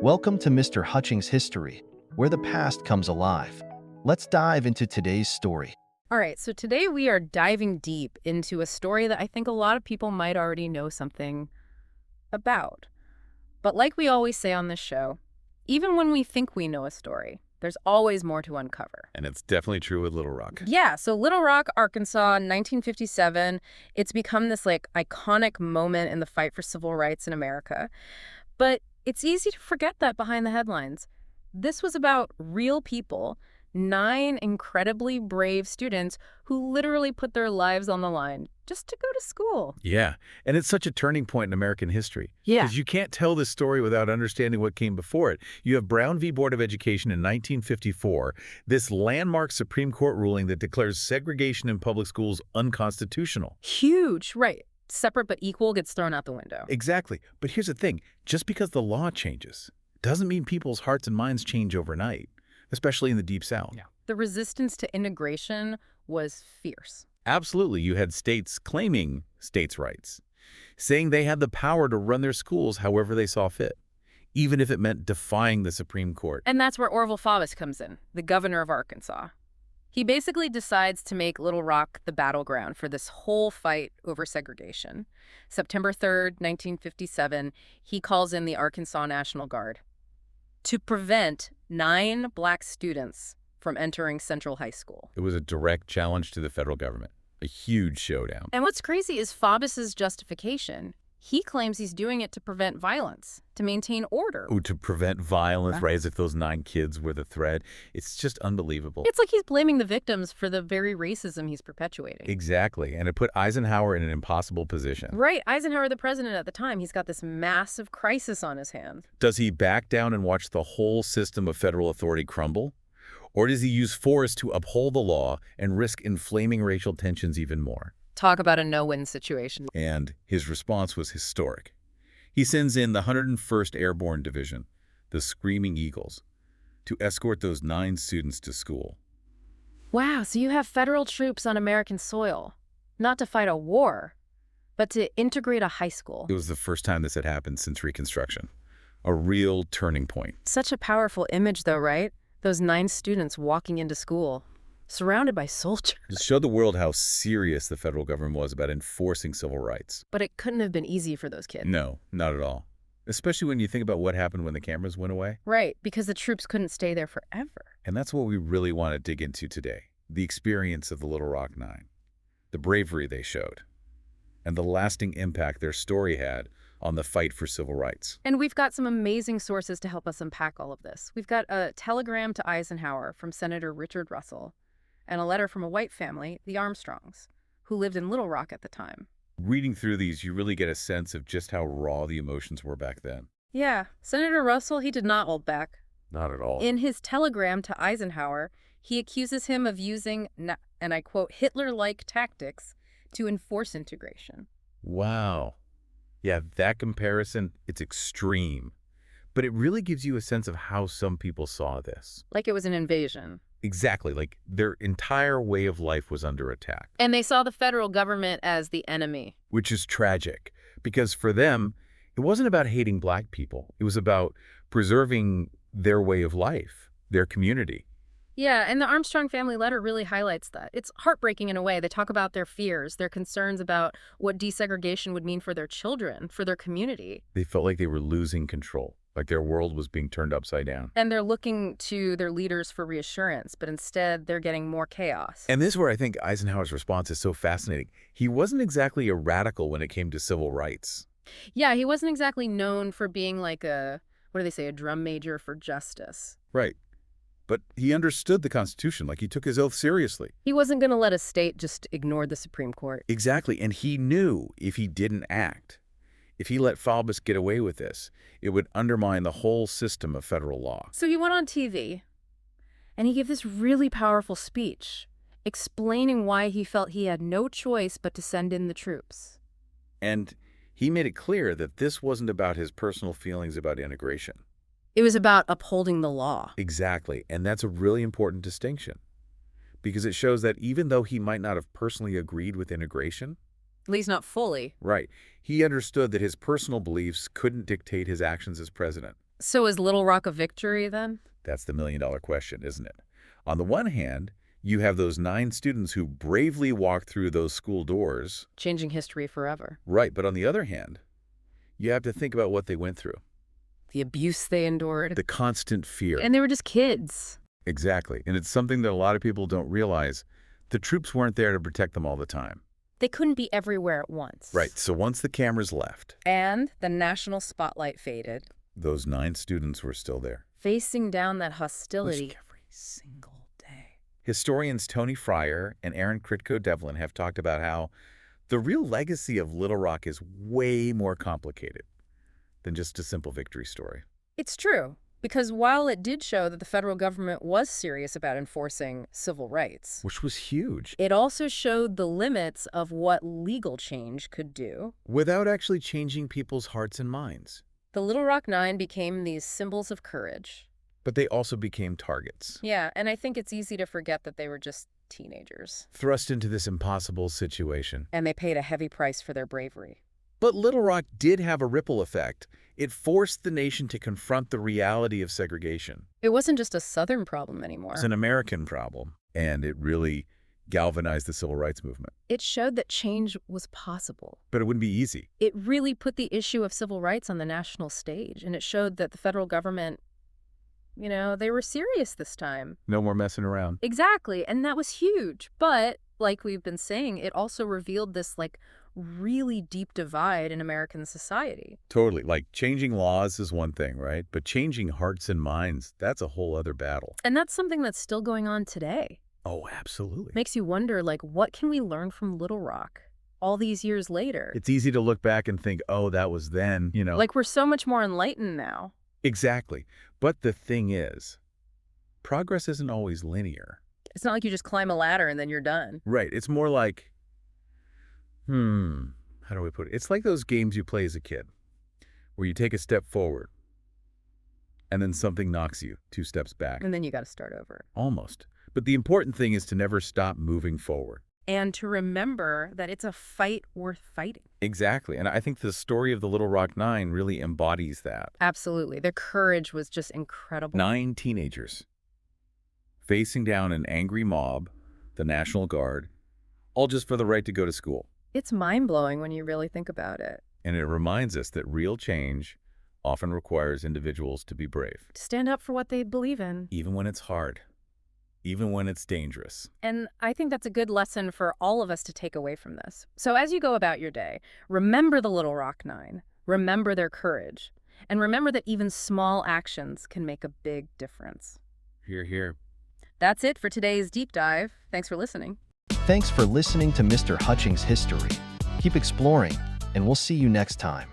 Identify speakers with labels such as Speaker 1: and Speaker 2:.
Speaker 1: Welcome to Mr. Hutchings History, where the past comes alive. Let's dive into today's story.
Speaker 2: All right, so today we are diving deep into a story that I think a lot of people might already know something about. But like we always say on this show, even when we think we know a story, there's always more to uncover.
Speaker 3: And it's definitely true with Little Rock.
Speaker 2: Yeah, so Little Rock, Arkansas, 1957, it's become this iconic moment in the fight for civil rights in America. But it's easy to forget that behind the headlines. This was about real people, 9 incredibly brave students who literally put their lives on the line just to go to school.
Speaker 3: Yeah, and it's such a turning point in American history.
Speaker 2: Yeah.
Speaker 3: Because you can't tell this story without understanding what came before it. You have Brown v. Board of Education in 1954, this landmark Supreme Court ruling that declares segregation in public schools unconstitutional.
Speaker 2: Huge, right. Separate but equal gets thrown out the window.
Speaker 3: Exactly. But here's the thing. Just because the law changes doesn't mean people's hearts and minds change overnight, especially in the Deep South.
Speaker 2: Yeah. The resistance to integration was fierce.
Speaker 3: Absolutely. You had states claiming states' rights, saying they had the power to run their schools however they saw fit, even if it meant defying the Supreme Court.
Speaker 2: And that's where Orval Faubus comes in, the governor of Arkansas. He basically decides to make Little Rock the battleground for this whole fight over segregation. September 3rd, 1957, he calls in the Arkansas National Guard to prevent 9 black students from entering Central High School.
Speaker 3: It was a direct challenge to the federal government, a huge showdown.
Speaker 2: And what's crazy is Faubus's justification. He claims he's doing it to prevent violence, to maintain order.
Speaker 3: Oh, to prevent violence, right? As if those 9 kids were the threat. It's just unbelievable.
Speaker 2: It's like he's blaming the victims for the very racism he's perpetuating.
Speaker 3: Exactly. And it put Eisenhower in an impossible position.
Speaker 2: Right. Eisenhower, the president at the time, he's got this massive crisis on his hands.
Speaker 3: Does he back down and watch the whole system of federal authority crumble? Or does he use force to uphold the law and risk inflaming racial tensions even more?
Speaker 2: Talk about a no-win situation.
Speaker 3: And his response was historic. He sends in the 101st Airborne Division, the Screaming Eagles, to escort those 9 students to school.
Speaker 2: Wow, so you have federal troops on American soil, not to fight a war, but to integrate a high school.
Speaker 3: It was the first time this had happened since Reconstruction. A real turning point.
Speaker 2: Such a powerful image, though, right? Those 9 students walking into school, surrounded by soldiers.
Speaker 3: It showed the world how serious the federal government was about enforcing civil rights.
Speaker 2: But it couldn't have been easy for those kids.
Speaker 3: No, not at all. Especially when you think about what happened when the cameras went away.
Speaker 2: Right, because the troops couldn't stay there forever.
Speaker 3: And that's what we really want to dig into today. The experience of the Little Rock 9. The bravery they showed. And the lasting impact their story had on the fight for civil rights.
Speaker 2: And we've got some amazing sources to help us unpack all of this. We've got a telegram to Eisenhower from Senator Richard Russell, and a letter from a white family, the Armstrongs, who lived in Little Rock at the time.
Speaker 3: Reading through these, you really get a sense of just how raw the emotions were back then.
Speaker 2: Yeah, Senator Russell, he did not hold back.
Speaker 3: Not at all.
Speaker 2: In his telegram to Eisenhower, he accuses him of using, and I quote, Hitler-like tactics to enforce integration.
Speaker 3: Wow. Yeah, that comparison, it's extreme. But it really gives you a sense of how some people saw this.
Speaker 2: Like it was an invasion.
Speaker 3: Exactly, like their entire way of life was under attack.
Speaker 2: And they saw the federal government as the enemy.
Speaker 3: Which is tragic, because for them, it wasn't about hating black people. It was about preserving their way of life, their community.
Speaker 2: Yeah, and the Armstrong family letter really highlights that. It's heartbreaking in a way. They talk about their fears, their concerns about what desegregation would mean for their children, for their community.
Speaker 3: They felt like they were losing control, like their world was being turned upside down.
Speaker 2: And they're looking to their leaders for reassurance, but instead they're getting more chaos.
Speaker 3: And this is where I think Eisenhower's response is so fascinating. He wasn't exactly a radical when it came to civil rights.
Speaker 2: Yeah, he wasn't exactly known for being like a, what do they say, a drum major for justice.
Speaker 3: Right. But he understood the Constitution, like he took his oath seriously.
Speaker 2: He wasn't going to let a state just ignore the Supreme Court.
Speaker 3: Exactly, and he knew if he didn't act, if he let Faubus get away with this, it would undermine the whole system of federal law.
Speaker 2: So he went on TV, and he gave this really powerful speech, explaining why he felt he had no choice but to send in the troops.
Speaker 3: And he made it clear that this wasn't about his personal feelings about integration.
Speaker 2: It was about upholding the law.
Speaker 3: Exactly, and that's a really important distinction, because it shows that even though he might not have personally agreed with integration,
Speaker 2: At least not fully.
Speaker 3: right, he understood that his personal beliefs couldn't dictate his actions as president.
Speaker 2: So is Little Rock a victory then?
Speaker 3: That's the million-dollar question, isn't it? On the one hand, you have those 9 students who bravely walked through those school doors.
Speaker 2: Changing history forever.
Speaker 3: Right, but on the other hand, you have to think about what they went through.
Speaker 2: The abuse they endured.
Speaker 3: The constant fear.
Speaker 2: And they were just kids.
Speaker 3: Exactly. And it's something that a lot of people don't realize. The troops weren't there to protect them all the time.
Speaker 2: They couldn't be everywhere at once.
Speaker 3: Right. So once the cameras left,
Speaker 2: And the national spotlight faded,
Speaker 3: those 9 students were still there.
Speaker 2: facing down that hostility
Speaker 3: Every single day. Historians Tony Fryer and Aaron Kritko-Devlin have talked about how the real legacy of Little Rock is way more complicated than just a simple victory story.
Speaker 2: It's true, because while it did show that the federal government was serious about enforcing civil rights,
Speaker 3: Which was huge.
Speaker 2: it also showed the limits of what legal change could do.
Speaker 3: Without actually changing people's hearts and minds.
Speaker 2: The Little Rock Nine became these symbols of courage.
Speaker 3: But they also became targets.
Speaker 2: Yeah, and I think it's easy to forget that they were just teenagers.
Speaker 3: Thrust into this impossible situation.
Speaker 2: And they paid a heavy price for their bravery.
Speaker 3: But Little Rock did have a ripple effect. It forced the nation to confront the reality of segregation.
Speaker 2: It wasn't just a Southern problem anymore.
Speaker 3: It's an American problem, and it really galvanized the civil rights movement.
Speaker 2: It showed that change was possible.
Speaker 3: But it wouldn't be easy.
Speaker 2: It really put the issue of civil rights on the national stage, and it showed that the federal government, they were serious this time.
Speaker 3: No more messing around.
Speaker 2: Exactly, and that was huge. But, like we've been saying, it also revealed this, really deep divide in American society.
Speaker 3: Totally. Like, changing laws is one thing, right? But changing hearts and minds, that's a whole other battle.
Speaker 2: And that's something that's still going on today.
Speaker 3: Oh, absolutely.
Speaker 2: Makes you wonder, what can we learn from Little Rock all these years later?
Speaker 3: It's easy to look back and think, oh, that was then,
Speaker 2: Like, we're so much more enlightened now.
Speaker 3: Exactly. But the thing is, progress isn't always linear.
Speaker 2: It's not like you just climb a ladder and then you're done.
Speaker 3: Right. It's more like, how do we put it? It's like those games you play as a kid, where you take a step forward, and then something knocks you 2 steps back.
Speaker 2: And then you got to start over.
Speaker 3: Almost. But the important thing is to never stop moving forward.
Speaker 2: And to remember that it's a fight worth fighting.
Speaker 3: Exactly. And I think the story of the Little Rock Nine really embodies that.
Speaker 2: Absolutely. Their courage was just incredible.
Speaker 3: 9 teenagers facing down an angry mob, the National Guard, all just for the right to go to school.
Speaker 2: It's mind-blowing when you really think about it.
Speaker 3: And it reminds us that real change often requires individuals to be brave.
Speaker 2: To stand up for what they believe in.
Speaker 3: Even when it's hard. Even when it's dangerous.
Speaker 2: And I think that's a good lesson for all of us to take away from this. So as you go about your day, remember the Little Rock Nine. Remember their courage. And remember that even small actions can make a big difference.
Speaker 3: Hear, hear.
Speaker 2: That's it for today's deep dive. Thanks for listening.
Speaker 1: Thanks for listening to Mr. Hutchings History. Keep exploring, and we'll see you next time.